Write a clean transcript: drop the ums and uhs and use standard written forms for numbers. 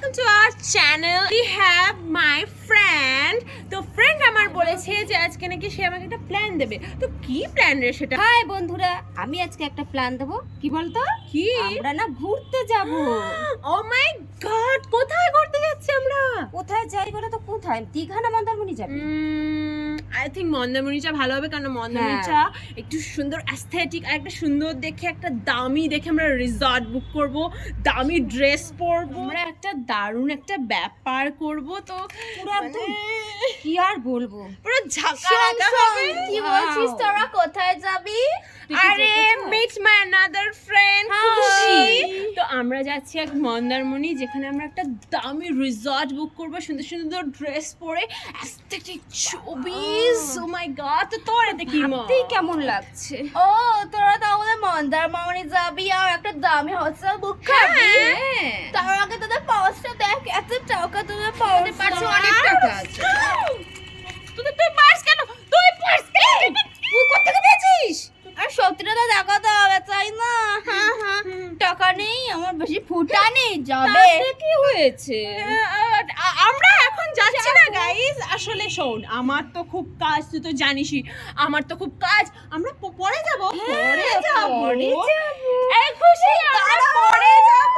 welcome to our channel. We have my friend. তো friend আমার বলেছে যে আজকে নাকি সে আমাকে একটা প্ল্যান দেবে। তো কি প্ল্যান রে সেটা? হাই বন্ধুরা, আমি আজকে একটা প্ল্যান দেবো। কি বলতো? কি? আমরা না ঘুরতে যাব। ও মাই গড, কোথায় ঘুরতে যাচ্ছি আমরা? কোথায় যাই বলো তো? কোথায়? দীঘা না মন্দারমণি যাবে? আই থিঙ্ক মন্দারমণিটা ভালো হবে, কারণ মন্দারমণিটা একটু সুন্দর অ্যাস্থেটিক আর একটা সুন্দর দেখে একটা দামি দেখে আমরা রিসর্ট বুক করব, দামি ড্রেস পরবো, আমরা একটা দারুণ একটা ব্যাপার করব। তো পুরো একদম কি আর বলবো, পুরো ঝাঁকা হবে। কি বলছিস তোরা? কোথায় যাবি? আরে মিট মাই অ্যানাদার ফ্রেন্ড খুশি। তো আমরা যাচ্ছি এক মন্দারমণি, যেখানে আমরা একটা দামি রিসর্ট বুক করব, সুন্দর সুন্দর ড্রেস পরে অ্যাস্থেটিক ছবি। ও মাই গড, তো তোর এতে কি ভাবতেই কেমন লাগছে। ও তোরা তাহলে মন্দারমণি যাবি আর একটা দামি হোটেল বুক করবি? তার আগে তোদের পার্সটা দেখ, এত টাকা তোদের পার্সে অনেক টাকা আছে। তুই পার্স কেন? তুই পার্স কেন? তুই কোত্থেকে পেয়েছিস? আর সত্যিটা তো দেখাতে হবে, তাই না? টাকা নেই, আমার বেশি ফুটা নেই, যাবে কি হয়েছে? আমরা এখন যাচ্ছি না গাইস। আসলে শোন, আমার তো খুব কাজ, তুই তো জানিসই আমার তো খুব কাজ। আমরা পরে যাব, পরে যাব। এই খুশি, আমরা পরে যাব।